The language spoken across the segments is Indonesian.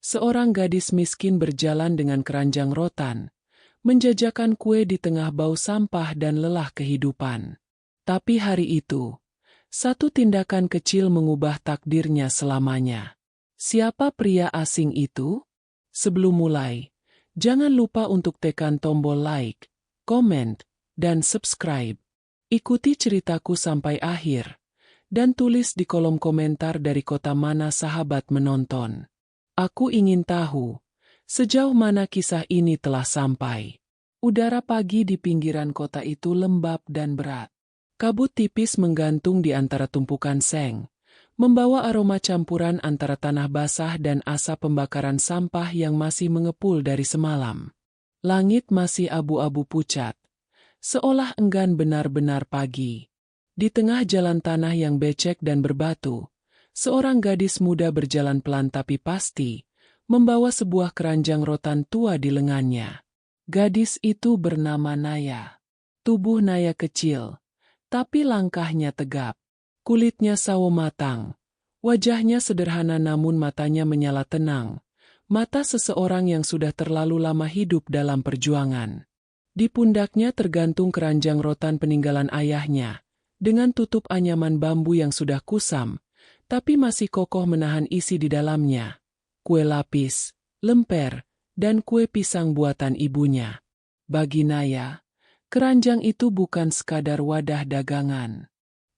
Seorang gadis miskin berjalan dengan keranjang rotan, menjajakan kue di tengah bau sampah dan lelah kehidupan. Tapi hari itu, satu tindakan kecil mengubah takdirnya selamanya. Siapa pria asing itu? Sebelum mulai, jangan lupa untuk tekan tombol like, comment, dan subscribe. Ikuti ceritaku sampai akhir, dan tulis di kolom komentar dari kota mana sahabat menonton. Aku ingin tahu, sejauh mana kisah ini telah sampai. Udara pagi di pinggiran kota itu lembab dan berat. Kabut tipis menggantung di antara tumpukan seng, membawa aroma campuran antara tanah basah dan asap pembakaran sampah yang masih mengepul dari semalam. Langit masih abu-abu pucat, seolah enggan benar-benar pagi. Di tengah jalan tanah yang becek dan berbatu, seorang gadis muda berjalan pelan tapi pasti, membawa sebuah keranjang rotan tua di lengannya. Gadis itu bernama Naya. Tubuh Naya kecil, tapi langkahnya tegap. Kulitnya sawo matang. Wajahnya sederhana namun matanya menyala tenang. Mata seseorang yang sudah terlalu lama hidup dalam perjuangan. Di pundaknya tergantung keranjang rotan peninggalan ayahnya, dengan tutup anyaman bambu yang sudah kusam, tapi masih kokoh menahan isi di dalamnya. Kue lapis, lemper, dan kue pisang buatan ibunya. Bagi Naya, keranjang itu bukan sekadar wadah dagangan.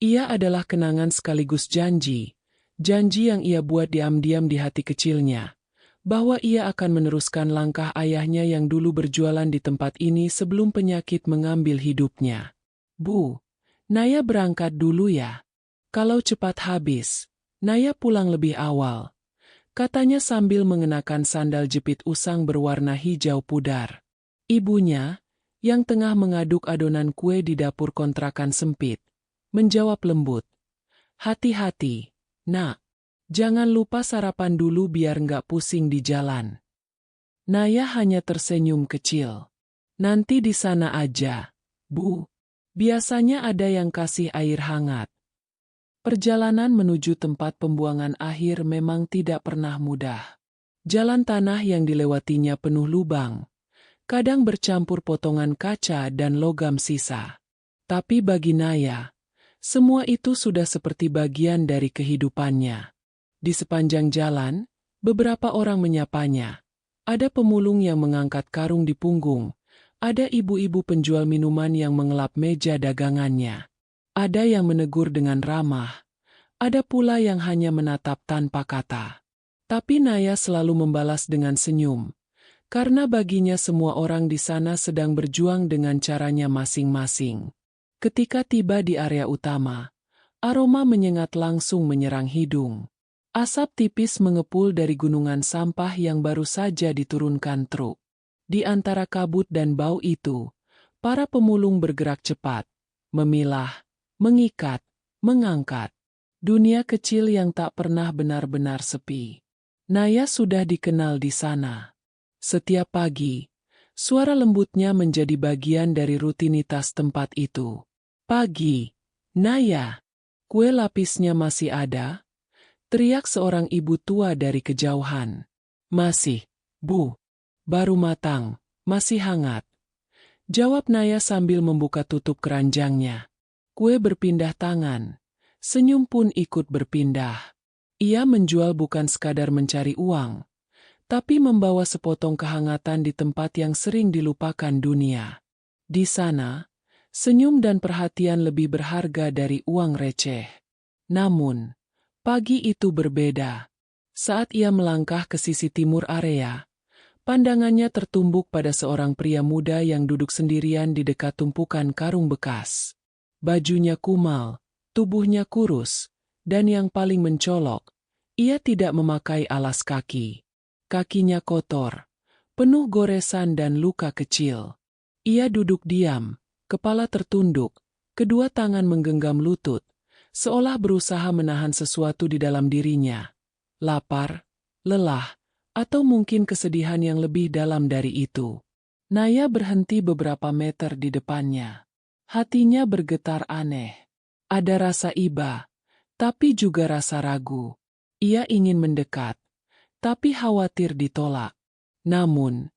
Ia adalah kenangan sekaligus janji yang ia buat diam-diam di hati kecilnya, bahwa ia akan meneruskan langkah ayahnya yang dulu berjualan di tempat ini sebelum penyakit mengambil hidupnya. Bu, Naya berangkat dulu ya. Kalau cepat habis, Naya pulang lebih awal, katanya sambil mengenakan sandal jepit usang berwarna hijau pudar. Ibunya, yang tengah mengaduk adonan kue di dapur kontrakan sempit, menjawab lembut. Hati-hati, Nak. Jangan lupa sarapan dulu biar nggak pusing di jalan. Naya hanya tersenyum kecil. Nanti di sana aja, Bu. Biasanya ada yang kasih air hangat. Perjalanan menuju tempat pembuangan akhir memang tidak pernah mudah. Jalan tanah yang dilewatinya penuh lubang, kadang bercampur potongan kaca dan logam sisa. Tapi bagi Naya, semua itu sudah seperti bagian dari kehidupannya. Di sepanjang jalan, beberapa orang menyapanya. Ada pemulung yang mengangkat karung di punggung. Ada ibu-ibu penjual minuman yang mengelap meja dagangannya. Ada yang menegur dengan ramah. Ada pula yang hanya menatap tanpa kata. Tapi Naya selalu membalas dengan senyum. Karena baginya semua orang di sana sedang berjuang dengan caranya masing-masing. Ketika tiba di area utama, aroma menyengat langsung menyerang hidung. Asap tipis mengepul dari gunungan sampah yang baru saja diturunkan truk. Di antara kabut dan bau itu, para pemulung bergerak cepat, memilah, mengikat, mengangkat. Dunia kecil yang tak pernah benar-benar sepi. Naya sudah dikenal di sana. Setiap pagi, suara lembutnya menjadi bagian dari rutinitas tempat itu. Pagi, Naya, kue lapisnya masih ada? Teriak seorang ibu tua dari kejauhan. Masih, Bu. Baru matang, masih hangat. Jawab Naya sambil membuka tutup keranjangnya. Kue berpindah tangan. Senyum pun ikut berpindah. Ia menjual bukan sekadar mencari uang, tapi membawa sepotong kehangatan di tempat yang sering dilupakan dunia. Di sana, senyum dan perhatian lebih berharga dari uang receh. Namun, pagi itu berbeda. Saat ia melangkah ke sisi timur area, pandangannya tertumbuk pada seorang pria muda yang duduk sendirian di dekat tumpukan karung bekas. Bajunya kumal, tubuhnya kurus, dan yang paling mencolok, ia tidak memakai alas kaki. Kakinya kotor, penuh goresan dan luka kecil. Ia duduk diam, kepala tertunduk, kedua tangan menggenggam lutut, seolah berusaha menahan sesuatu di dalam dirinya. Lapar, lelah, atau mungkin kesedihan yang lebih dalam dari itu. Naya berhenti beberapa meter di depannya. Hatinya bergetar aneh. Ada rasa iba, tapi juga rasa ragu. Ia ingin mendekat, tapi khawatir ditolak. Namun,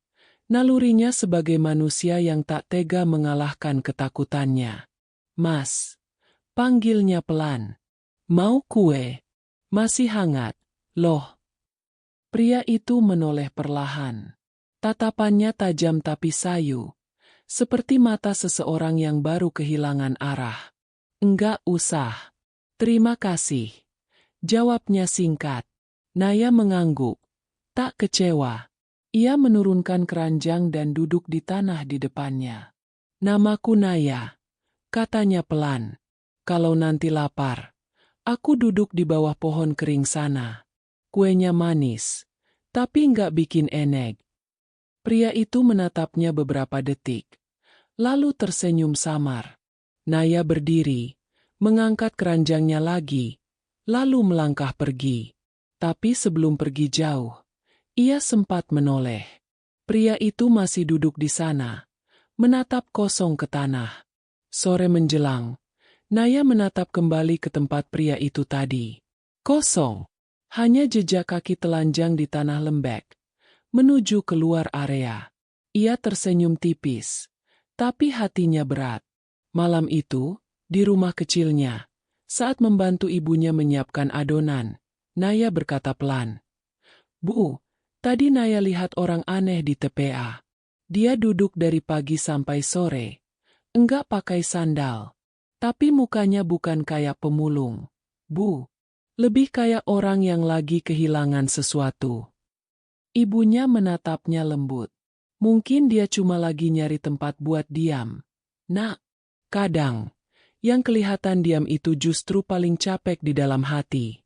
nalurinya sebagai manusia yang tak tega mengalahkan ketakutannya. "Mas," panggilnya pelan. "Mau kue? Masih hangat, loh." Pria itu menoleh perlahan. Tatapannya tajam tapi sayu, seperti mata seseorang yang baru kehilangan arah. "Enggak usah. Terima kasih," jawabnya singkat. Naya mengangguk, tak kecewa. Ia menurunkan keranjang dan duduk di tanah di depannya. "Namaku Naya," katanya pelan. "Kalau nanti lapar, aku duduk di bawah pohon kering sana. Kuenya manis, tapi nggak bikin eneg." Pria itu menatapnya beberapa detik, lalu tersenyum samar. Naya berdiri, mengangkat keranjangnya lagi, lalu melangkah pergi. Tapi sebelum pergi jauh, ia sempat menoleh. Pria itu masih duduk di sana, menatap kosong ke tanah. Sore menjelang, Naya menatap kembali ke tempat pria itu tadi. Kosong. Hanya jejak kaki telanjang di tanah lembek, menuju keluar area. Ia tersenyum tipis, tapi hatinya berat. Malam itu, di rumah kecilnya, saat membantu ibunya menyiapkan adonan, Naya berkata pelan, "Bu, tadi Naya lihat orang aneh di TPA. Dia duduk dari pagi sampai sore. Enggak pakai sandal. Tapi mukanya bukan kayak pemulung, Bu. Lebih kayak orang yang lagi kehilangan sesuatu." Ibunya menatapnya lembut. "Mungkin dia cuma lagi nyari tempat buat diam, Nak." Kadang, yang kelihatan diam itu justru paling capek di dalam hati.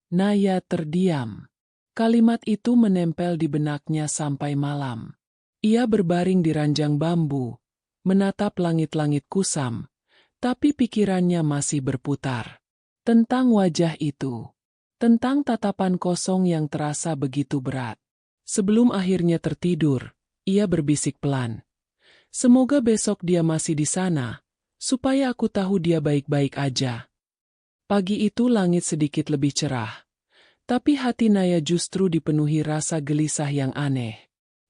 Naya terdiam. Kalimat itu menempel di benaknya sampai malam. Ia berbaring di ranjang bambu, menatap langit-langit kusam, tapi pikirannya masih berputar. Tentang wajah itu. Tentang tatapan kosong yang terasa begitu berat. Sebelum akhirnya tertidur, ia berbisik pelan. "Semoga besok dia masih di sana, supaya aku tahu dia baik-baik aja." Pagi itu langit sedikit lebih cerah. Tapi hati Naya justru dipenuhi rasa gelisah yang aneh.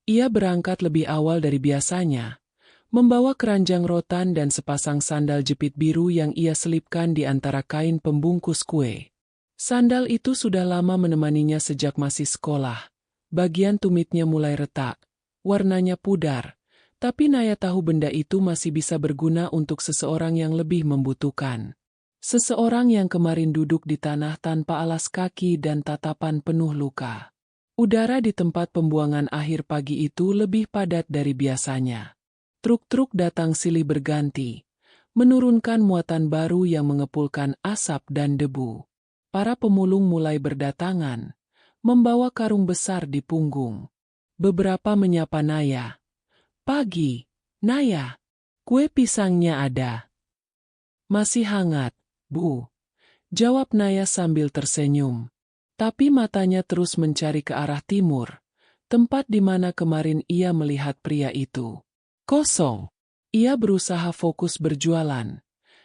Ia berangkat lebih awal dari biasanya, membawa keranjang rotan dan sepasang sandal jepit biru yang ia selipkan di antara kain pembungkus kue. Sandal itu sudah lama menemaninya sejak masih sekolah. Bagian tumitnya mulai retak, warnanya pudar, tapi Naya tahu benda itu masih bisa berguna untuk seseorang yang lebih membutuhkan. Seseorang yang kemarin duduk di tanah tanpa alas kaki dan tatapan penuh luka. Udara di tempat pembuangan akhir pagi itu lebih padat dari biasanya. Truk-truk datang silih berganti, menurunkan muatan baru yang mengepulkan asap dan debu. Para pemulung mulai berdatangan, membawa karung besar di punggung. Beberapa menyapa Naya. "Pagi, Naya. Kue pisangnya ada." "Masih hangat, Bu," jawab Naya sambil tersenyum. Tapi matanya terus mencari ke arah timur, tempat di mana kemarin ia melihat pria itu. Kosong. Ia berusaha fokus berjualan,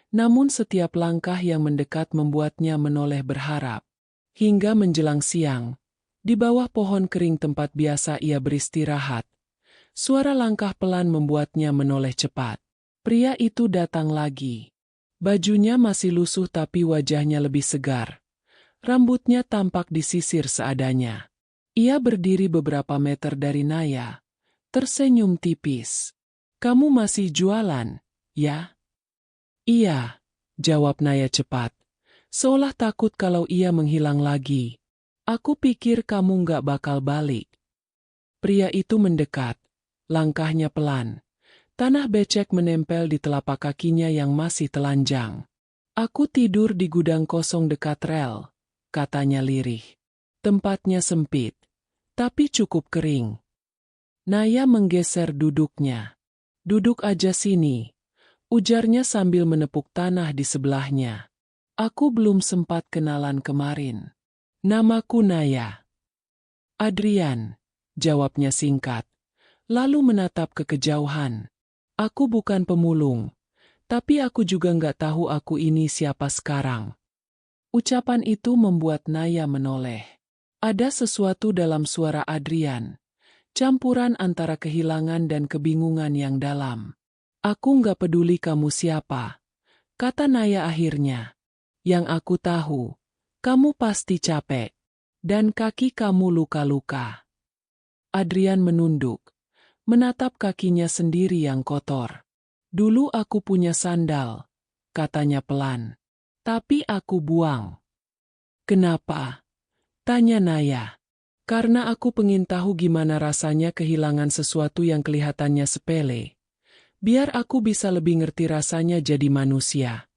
namun setiap langkah yang mendekat membuatnya menoleh berharap. Hingga menjelang siang, di bawah pohon kering tempat biasa ia beristirahat, suara langkah pelan membuatnya menoleh cepat. Pria itu datang lagi. Bajunya masih lusuh tapi wajahnya lebih segar. Rambutnya tampak disisir seadanya. Ia berdiri beberapa meter dari Naya, tersenyum tipis. "Kamu masih jualan, ya?" "Iya," jawab Naya cepat, seolah takut kalau ia menghilang lagi. "Aku pikir kamu nggak bakal balik." Pria itu mendekat, langkahnya pelan. Tanah becek menempel di telapak kakinya yang masih telanjang. "Aku tidur di gudang kosong dekat rel," katanya lirih. "Tempatnya sempit, tapi cukup kering." Naya menggeser duduknya. "Duduk aja sini," ujarnya sambil menepuk tanah di sebelahnya. "Aku belum sempat kenalan kemarin. Namaku Naya." "Adrian," jawabnya singkat, lalu menatap ke kejauhan. "Aku bukan pemulung, tapi aku juga nggak tahu aku ini siapa sekarang." Ucapan itu membuat Naya menoleh. Ada sesuatu dalam suara Adrian, campuran antara kehilangan dan kebingungan yang dalam. Aku nggak peduli kamu siapa, kata Naya akhirnya. Yang aku tahu, kamu pasti capek, dan kaki kamu luka-luka. Adrian menunduk, menatap kakinya sendiri yang kotor. Dulu aku punya sandal, katanya pelan. Tapi aku buang. Kenapa? Tanya Naya. Karena aku pengen tahu gimana rasanya kehilangan sesuatu yang kelihatannya sepele. Biar aku bisa lebih ngerti rasanya jadi manusia.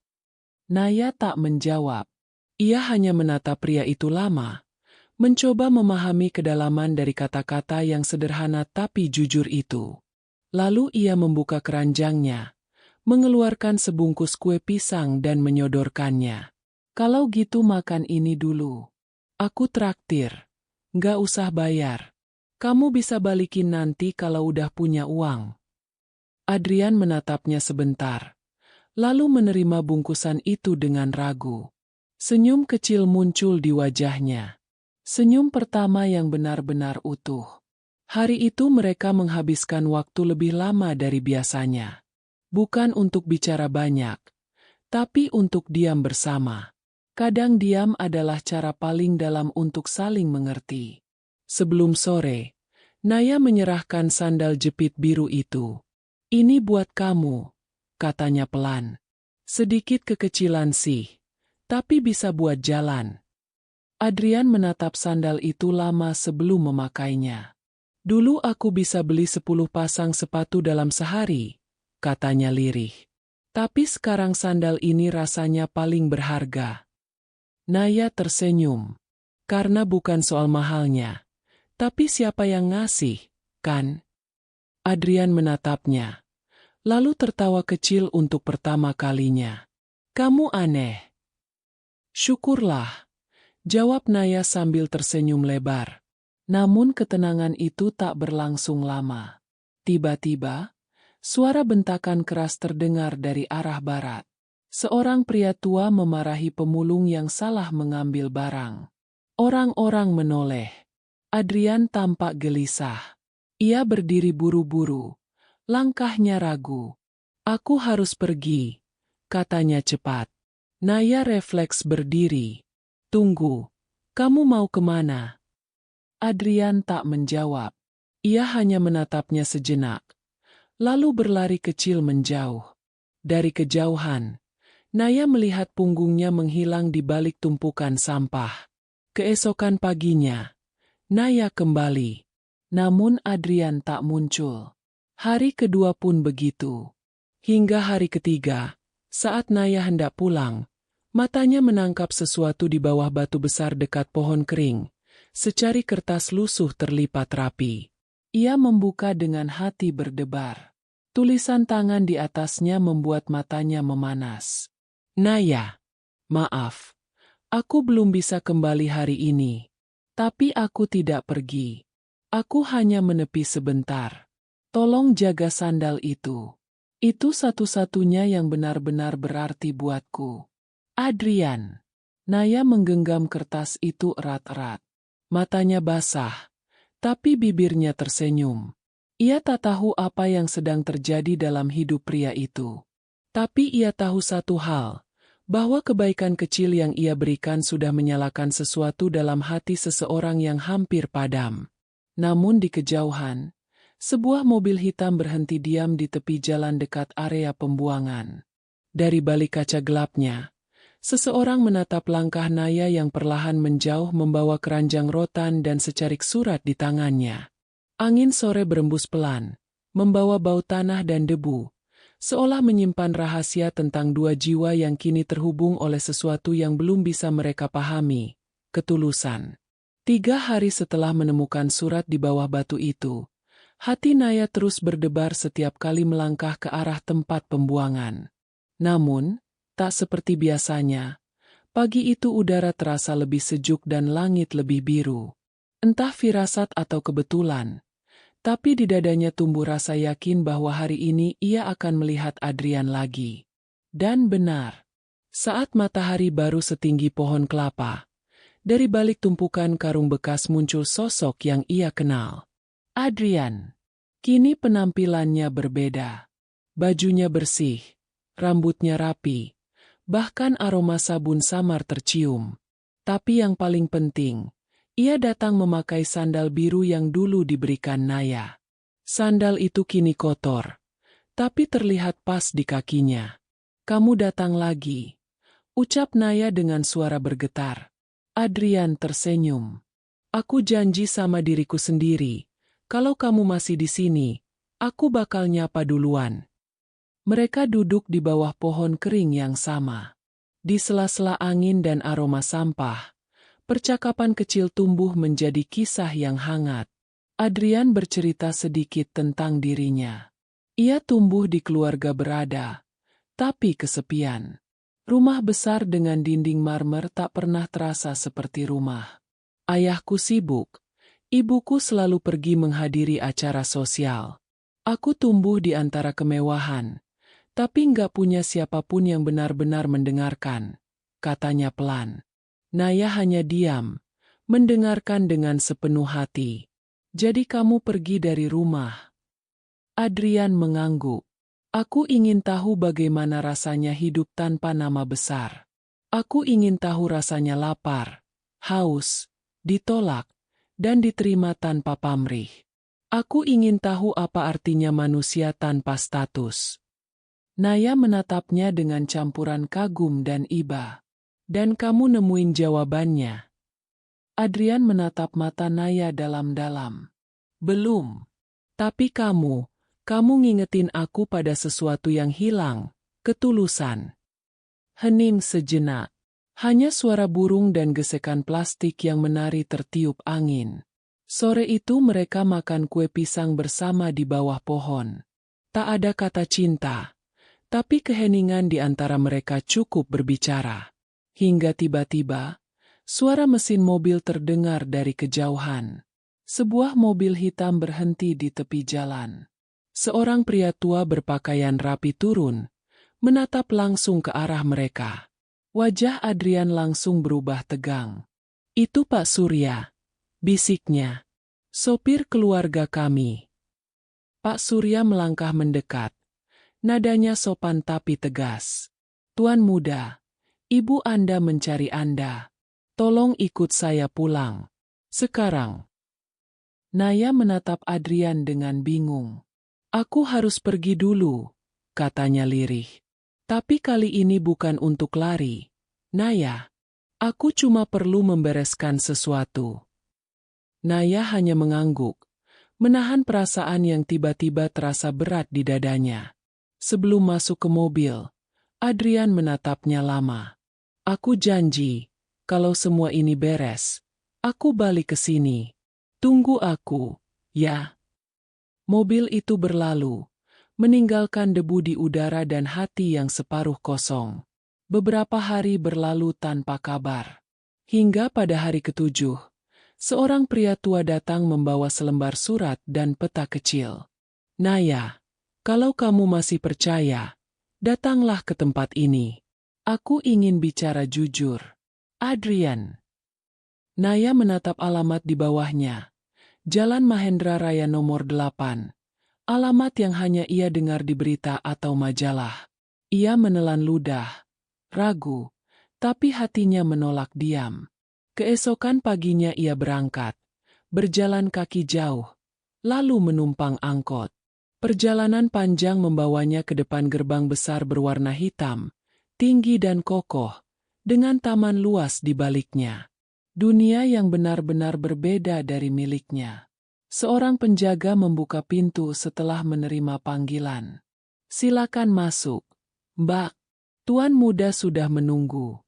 Naya tak menjawab. Ia hanya menatap pria itu lama, mencoba memahami kedalaman dari kata-kata yang sederhana tapi jujur itu. Lalu ia membuka keranjangnya, mengeluarkan sebungkus kue pisang dan menyodorkannya. Kalau gitu makan ini dulu. Aku traktir. Nggak usah bayar. Kamu bisa balikin nanti kalau udah punya uang. Adrian menatapnya sebentar, lalu menerima bungkusan itu dengan ragu. Senyum kecil muncul di wajahnya. Senyum pertama yang benar-benar utuh. Hari itu mereka menghabiskan waktu lebih lama dari biasanya. Bukan untuk bicara banyak, tapi untuk diam bersama. Kadang diam adalah cara paling dalam untuk saling mengerti. Sebelum sore, Naya menyerahkan sandal jepit biru itu. Ini buat kamu, katanya pelan. Sedikit kekecilan sih, tapi bisa buat jalan. Adrian menatap sandal itu lama sebelum memakainya. Dulu aku bisa beli 10 pasang sepatu dalam sehari, katanya lirih. Tapi sekarang sandal ini rasanya paling berharga. Naya tersenyum. Karena bukan soal mahalnya. Tapi siapa yang ngasih, kan? Adrian menatapnya. Lalu tertawa kecil untuk pertama kalinya. Kamu aneh. Syukurlah, jawab Naya sambil tersenyum lebar. Namun ketenangan itu tak berlangsung lama. Tiba-tiba, suara bentakan keras terdengar dari arah barat. Seorang pria tua memarahi pemulung yang salah mengambil barang. Orang-orang menoleh. Adrian tampak gelisah. Ia berdiri buru-buru. Langkahnya ragu. Aku harus pergi, katanya cepat. Naya refleks berdiri. Tunggu, kamu mau kemana? Adrian tak menjawab. Ia hanya menatapnya sejenak. Lalu berlari kecil menjauh. Dari kejauhan, Naya melihat punggungnya menghilang di balik tumpukan sampah. Keesokan paginya, Naya kembali. Namun Adrian tak muncul. Hari kedua pun begitu. Hingga hari ketiga, saat Naya hendak pulang, matanya menangkap sesuatu di bawah batu besar dekat pohon kering. Secari kertas lusuh terlipat rapi. Ia membuka dengan hati berdebar. Tulisan tangan di atasnya membuat matanya memanas. Naya, maaf. Aku belum bisa kembali hari ini. Tapi aku tidak pergi. Aku hanya menepi sebentar. Tolong jaga sandal itu. Itu satu-satunya yang benar-benar berarti buatku. Adrian. Naya menggenggam kertas itu erat-erat. Matanya basah, tapi bibirnya tersenyum. Ia tak tahu apa yang sedang terjadi dalam hidup pria itu. Tapi ia tahu satu hal, bahwa kebaikan kecil yang ia berikan sudah menyalakan sesuatu dalam hati seseorang yang hampir padam. Namun di kejauhan, sebuah mobil hitam berhenti diam di tepi jalan dekat area pembuangan. Dari balik kaca gelapnya, seseorang menatap langkah Naya yang perlahan menjauh membawa keranjang rotan dan secarik surat di tangannya. Angin sore berembus pelan, membawa bau tanah dan debu, seolah menyimpan rahasia tentang dua jiwa yang kini terhubung oleh sesuatu yang belum bisa mereka pahami, ketulusan. 3 hari setelah menemukan surat di bawah batu itu, hati Naya terus berdebar setiap kali melangkah ke arah tempat pembuangan. Namun, tak seperti biasanya, pagi itu udara terasa lebih sejuk dan langit lebih biru. Entah firasat atau kebetulan, tapi di dadanya tumbuh rasa yakin bahwa hari ini ia akan melihat Adrian lagi. Dan benar, saat matahari baru setinggi pohon kelapa, Dari balik tumpukan karung bekas muncul sosok yang ia kenal. Adrian. Kini penampilannya berbeda. Bajunya bersih, rambutnya rapi, bahkan aroma sabun samar tercium. Tapi yang paling penting, ia datang memakai sandal biru yang dulu diberikan Naya. Sandal itu kini kotor, tapi terlihat pas di kakinya. "Kamu datang lagi," ucap Naya dengan suara bergetar. Adrian tersenyum. "Aku janji sama diriku sendiri, kalau kamu masih di sini, aku bakal nyapa duluan." Mereka duduk di bawah pohon kering yang sama. Di sela-sela angin dan aroma sampah, percakapan kecil tumbuh menjadi kisah yang hangat. Adrian bercerita sedikit tentang dirinya. Ia tumbuh di keluarga berada, tapi kesepian. Rumah besar dengan dinding marmer tak pernah terasa seperti rumah. "Ayahku sibuk, ibuku selalu pergi menghadiri acara sosial. Aku tumbuh di antara kemewahan, tapi nggak punya siapapun yang benar-benar mendengarkan," katanya pelan. Naya hanya diam, mendengarkan dengan sepenuh hati. "Jadi kamu pergi dari rumah?" Adrian mengangguk. "Aku ingin tahu bagaimana rasanya hidup tanpa nama besar. Aku ingin tahu rasanya lapar, haus, ditolak, dan diterima tanpa pamrih. Aku ingin tahu apa artinya manusia tanpa status." Naya menatapnya dengan campuran kagum dan iba. "Dan kamu nemuin jawabannya?" Adrian menatap mata Naya dalam-dalam. "Belum. Tapi kamu ngingetin aku pada sesuatu yang hilang, ketulusan." Hening sejenak. Hanya suara burung dan gesekan plastik yang menari tertiup angin. Sore itu mereka makan kue pisang bersama di bawah pohon. Tak ada kata cinta, tapi keheningan di antara mereka cukup berbicara. Hingga tiba-tiba, suara mesin mobil terdengar dari kejauhan. Sebuah mobil hitam berhenti di tepi jalan. Seorang pria tua berpakaian rapi turun, menatap langsung ke arah mereka. Wajah Adrian langsung berubah tegang. "Itu Pak Surya," bisiknya. "Sopir keluarga kami." Pak Surya melangkah mendekat. Nadanya sopan tapi tegas. "Tuan muda, ibu Anda mencari Anda. Tolong ikut saya pulang. Sekarang." Naya menatap Adrian dengan bingung. "Aku harus pergi dulu," katanya lirih. "Tapi kali ini bukan untuk lari, Naya. Aku cuma perlu membereskan sesuatu." Naya hanya mengangguk, menahan perasaan yang tiba-tiba terasa berat di dadanya. Sebelum masuk ke mobil, Adrian menatapnya lama. "Aku janji, kalau semua ini beres, aku balik ke sini. Tunggu aku, ya." Mobil itu berlalu, meninggalkan debu di udara dan hati yang separuh kosong. Beberapa hari berlalu tanpa kabar. Hingga pada hari ketujuh, seorang pria tua datang membawa selembar surat dan peta kecil. "Naya, kalau kamu masih percaya, datanglah ke tempat ini. Aku ingin bicara jujur. Adrian." Naya menatap alamat di bawahnya. Jalan Mahendra Raya nomor 8. Alamat yang hanya ia dengar di berita atau majalah. Ia menelan ludah, ragu, tapi hatinya menolak diam. Keesokan paginya ia berangkat, berjalan kaki jauh, lalu menumpang angkot. Perjalanan panjang membawanya ke depan gerbang besar berwarna hitam, tinggi dan kokoh, dengan taman luas di baliknya. Dunia yang benar-benar berbeda dari miliknya. Seorang penjaga membuka pintu setelah menerima panggilan. "Silakan masuk, Mbak. Tuan muda sudah menunggu."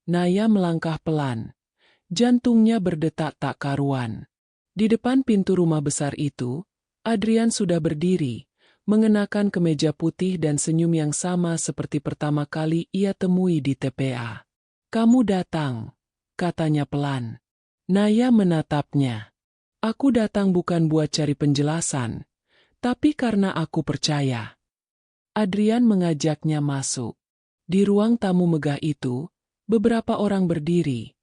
Naya melangkah pelan. Jantungnya berdetak tak karuan. Di depan pintu rumah besar itu, Adrian sudah berdiri, mengenakan kemeja putih dan senyum yang sama seperti pertama kali ia temui di TPA. "Kamu datang," katanya pelan. Naya menatapnya. "Aku datang bukan buat cari penjelasan, tapi karena aku percaya." Adrian mengajaknya masuk. Di ruang tamu megah itu, beberapa orang berdiri,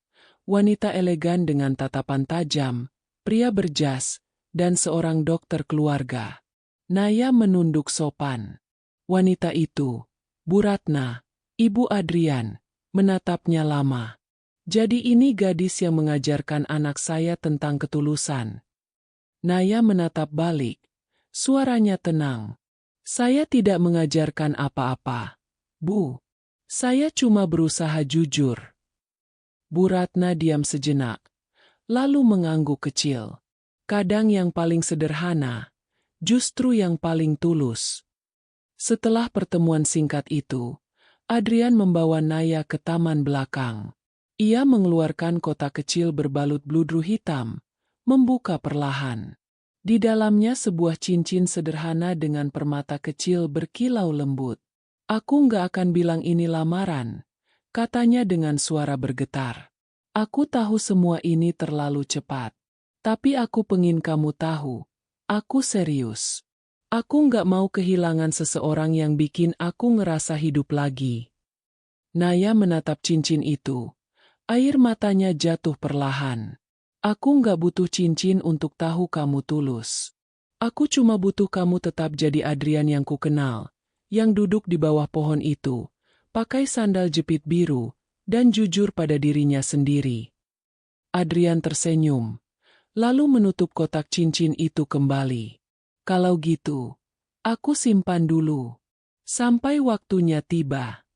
wanita elegan dengan tatapan tajam, pria berjas, dan seorang dokter keluarga. Naya menunduk sopan. Wanita itu, Bu Ratna, Ibu Adrian, menatapnya lama. Jadi ini gadis yang mengajarkan anak saya tentang ketulusan. Naya menatap balik. Suaranya tenang. Saya tidak mengajarkan apa-apa, Bu. Saya cuma berusaha jujur. Bu Ratna diam sejenak, lalu mengangguk kecil. Kadang yang paling sederhana, justru yang paling tulus. Setelah pertemuan singkat itu, Adrian membawa Naya ke taman belakang. Ia mengeluarkan kotak kecil berbalut bludru hitam, membuka perlahan. Di dalamnya sebuah cincin sederhana dengan permata kecil berkilau lembut. Aku nggak akan bilang ini lamaran, katanya dengan suara bergetar. Aku tahu semua ini terlalu cepat. Tapi aku pengin kamu tahu, aku serius. Aku nggak mau kehilangan seseorang yang bikin aku ngerasa hidup lagi. Naya menatap cincin itu. Air matanya jatuh perlahan. Aku nggak butuh cincin untuk tahu kamu tulus. Aku cuma butuh kamu tetap jadi Adrian yang ku kenal, yang duduk di bawah pohon itu, pakai sandal jepit biru, dan jujur pada dirinya sendiri. Adrian tersenyum, lalu menutup kotak cincin itu kembali. Kalau gitu, aku simpan dulu. Sampai waktunya tiba.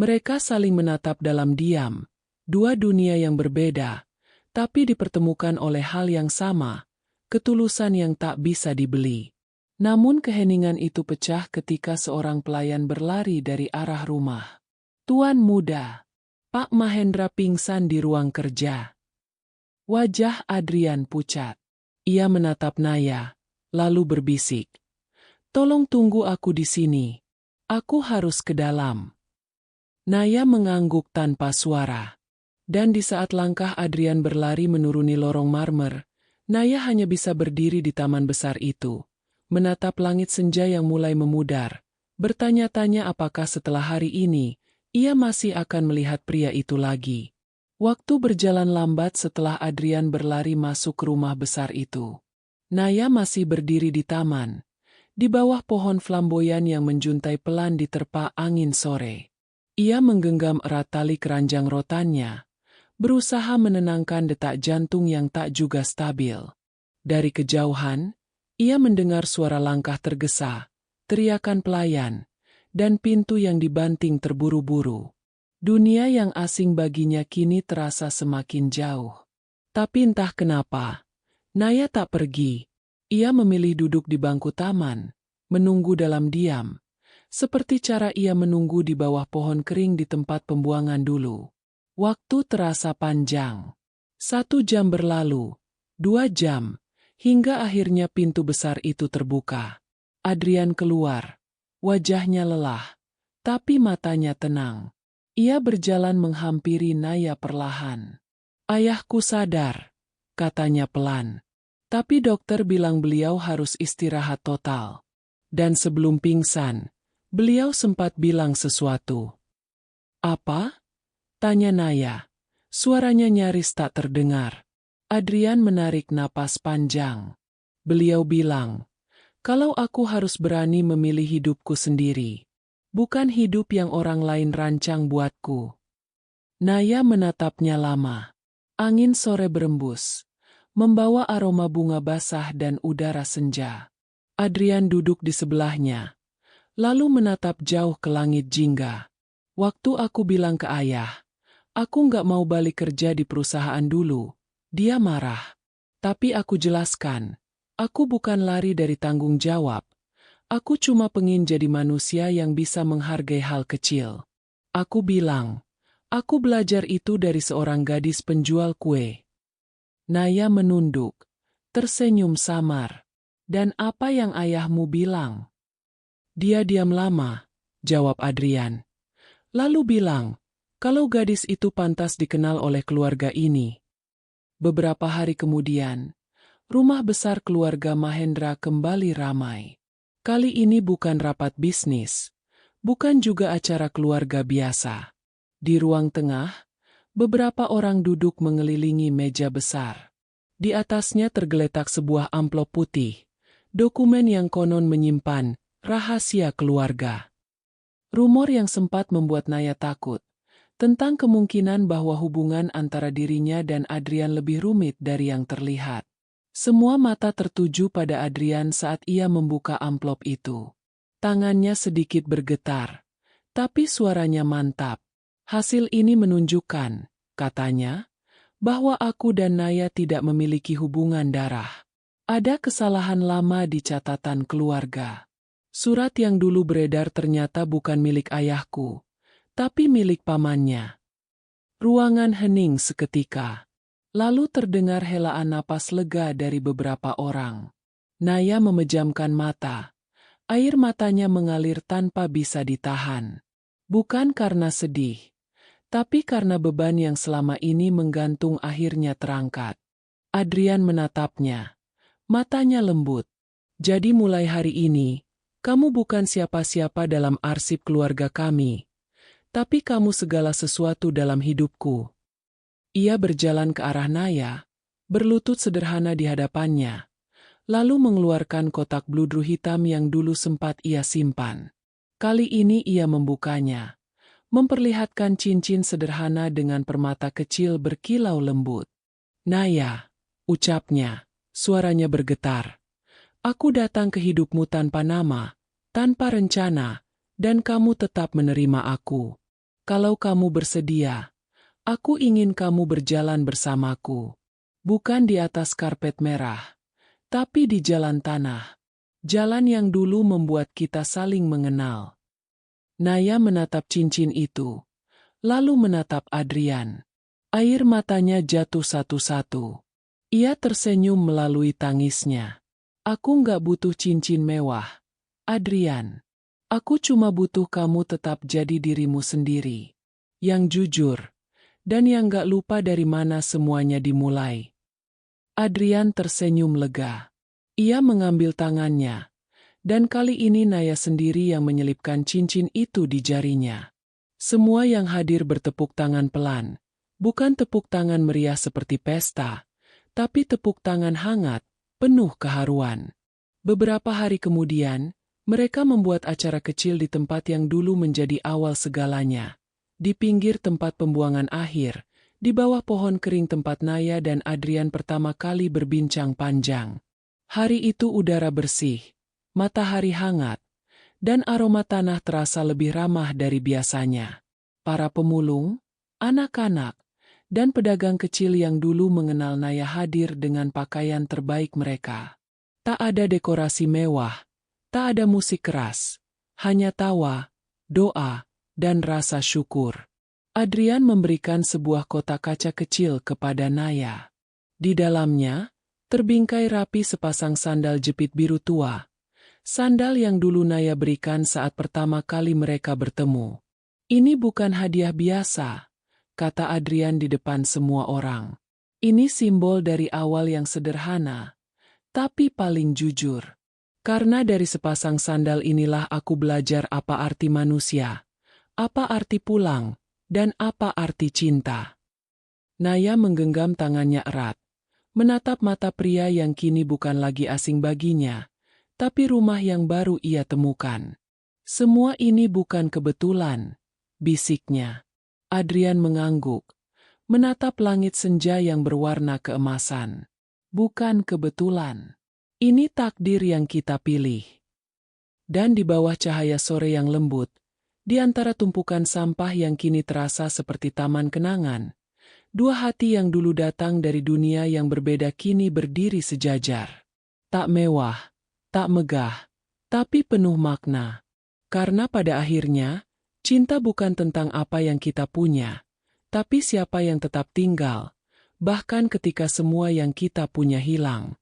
Mereka saling menatap dalam diam. Dua dunia yang berbeda, tapi dipertemukan oleh hal yang sama, ketulusan yang tak bisa dibeli. Namun keheningan itu pecah ketika seorang pelayan berlari dari arah rumah. Tuan muda, Pak Mahendra pingsan di ruang kerja. Wajah Adrian pucat. Ia menatap Naya, lalu berbisik. Tolong tunggu aku di sini. Aku harus ke dalam. Naya mengangguk tanpa suara. Dan di saat langkah Adrian berlari menuruni lorong marmer, Naya hanya bisa berdiri di taman besar itu, menatap langit senja yang mulai memudar, bertanya-tanya apakah setelah hari ini, ia masih akan melihat pria itu lagi. Waktu berjalan lambat setelah Adrian berlari masuk ke rumah besar itu. Naya masih berdiri di taman, di bawah pohon flamboyan yang menjuntai pelan diterpa angin sore. Ia menggenggam erat tali keranjang rotannya, berusaha menenangkan detak jantung yang tak juga stabil. Dari kejauhan, ia mendengar suara langkah tergesa, teriakan pelayan, dan pintu yang dibanting terburu-buru. Dunia yang asing baginya kini terasa semakin jauh. Tapi entah kenapa, Naya tak pergi. Ia memilih duduk di bangku taman, menunggu dalam diam, seperti cara ia menunggu di bawah pohon kering di tempat pembuangan dulu. Waktu terasa panjang. 1 jam berlalu, 2 jam, hingga akhirnya pintu besar itu terbuka. Adrian keluar. Wajahnya lelah, tapi matanya tenang. Ia berjalan menghampiri Naya perlahan. Ayahku sadar, katanya pelan. Tapi dokter bilang beliau harus istirahat total. Dan sebelum pingsan, beliau sempat bilang sesuatu. Apa? Tanya Naya. Suaranya nyaris tak terdengar. Adrian menarik napas panjang. Beliau bilang, kalau aku harus berani memilih hidupku sendiri. Bukan hidup yang orang lain rancang buatku. Naya menatapnya lama. Angin sore berembus, membawa aroma bunga basah dan udara senja. Adrian duduk di sebelahnya, lalu menatap jauh ke langit jingga. Waktu aku bilang ke ayah, aku nggak mau balik kerja di perusahaan dulu, dia marah. Tapi aku jelaskan, aku bukan lari dari tanggung jawab. Aku cuma pengin jadi manusia yang bisa menghargai hal kecil. Aku bilang, aku belajar itu dari seorang gadis penjual kue. Naya menunduk, tersenyum samar. Dan apa yang ayahmu bilang? Dia diam lama, jawab Adrian. Lalu bilang, kalau gadis itu pantas dikenal oleh keluarga ini. Beberapa hari kemudian, rumah besar keluarga Mahendra kembali ramai. Kali ini bukan rapat bisnis, bukan juga acara keluarga biasa. Di ruang tengah, Beberapa orang duduk mengelilingi meja besar. Di atasnya tergeletak sebuah amplop putih, dokumen yang konon menyimpan rahasia keluarga. Rumor yang sempat membuat Naya takut, tentang kemungkinan bahwa hubungan antara dirinya dan Adrian lebih rumit dari yang terlihat. Semua mata tertuju pada Adrian saat ia membuka amplop itu. Tangannya sedikit bergetar, tapi suaranya mantap. Hasil ini menunjukkan, katanya, bahwa aku dan Naya tidak memiliki hubungan darah. Ada kesalahan lama di catatan keluarga. Surat yang dulu beredar ternyata bukan milik ayahku, tapi milik pamannya. Ruangan hening seketika. Lalu terdengar helaan napas lega dari beberapa orang. Naya memejamkan mata. Air matanya mengalir tanpa bisa ditahan. Bukan karena sedih, tapi karena beban yang selama ini menggantung akhirnya terangkat. Adrian menatapnya. Matanya lembut. Jadi mulai hari ini, kamu bukan siapa-siapa dalam arsip keluarga kami, tapi kamu segala sesuatu dalam hidupku. Ia berjalan ke arah Naya, berlutut sederhana di hadapannya, lalu mengeluarkan kotak bludru hitam yang dulu sempat ia simpan. Kali ini ia membukanya, memperlihatkan cincin sederhana dengan permata kecil berkilau lembut. Naya, ucapnya, suaranya bergetar. Aku datang ke hidupmu tanpa nama, tanpa rencana, dan kamu tetap menerima aku. Kalau kamu bersedia, aku ingin kamu berjalan bersamaku. Bukan di atas karpet merah, tapi di jalan tanah. Jalan yang dulu membuat kita saling mengenal. Naya menatap cincin itu, lalu menatap Adrian. Air matanya jatuh satu-satu. Ia tersenyum melalui tangisnya. Aku nggak butuh cincin mewah, Adrian. Aku cuma butuh kamu tetap jadi dirimu sendiri. Yang jujur, dan yang nggak lupa dari mana semuanya dimulai. Adrian tersenyum lega. Ia mengambil tangannya. Dan kali ini Naya sendiri yang menyelipkan cincin itu di jarinya. Semua yang hadir bertepuk tangan pelan. Bukan tepuk tangan meriah seperti pesta, tapi tepuk tangan hangat, penuh keharuan. Beberapa hari kemudian, mereka membuat acara kecil di tempat yang dulu menjadi awal segalanya. Di pinggir tempat pembuangan akhir, di bawah pohon kering tempat Naya dan Adrian pertama kali berbincang panjang. Hari itu udara bersih. Matahari hangat, dan aroma tanah terasa lebih ramah dari biasanya. Para pemulung, anak-anak, dan pedagang kecil yang dulu mengenal Naya hadir dengan pakaian terbaik mereka. Tak ada dekorasi mewah, tak ada musik keras, hanya tawa, doa, dan rasa syukur. Adrian memberikan sebuah kotak kaca kecil kepada Naya. Di dalamnya, terbingkai rapi sepasang sandal jepit biru tua. Sandal yang dulu Naya berikan saat pertama kali mereka bertemu. Ini bukan hadiah biasa, kata Adrian di depan semua orang. Ini simbol dari awal yang sederhana, tapi paling jujur. Karena dari sepasang sandal inilah aku belajar apa arti manusia, apa arti pulang, dan apa arti cinta. Naya menggenggam tangannya erat, menatap mata pria yang kini bukan lagi asing baginya. Tapi rumah yang baru ia temukan. Semua ini bukan kebetulan, bisiknya. Adrian mengangguk, menatap langit senja yang berwarna keemasan. Bukan kebetulan. Ini takdir yang kita pilih. Dan di bawah cahaya sore yang lembut, di antara tumpukan sampah yang kini terasa seperti taman kenangan, dua hati yang dulu datang dari dunia yang berbeda kini berdiri sejajar. Tak mewah, tak megah, tapi penuh makna. Karena pada akhirnya, cinta bukan tentang apa yang kita punya, tapi siapa yang tetap tinggal, bahkan ketika semua yang kita punya hilang.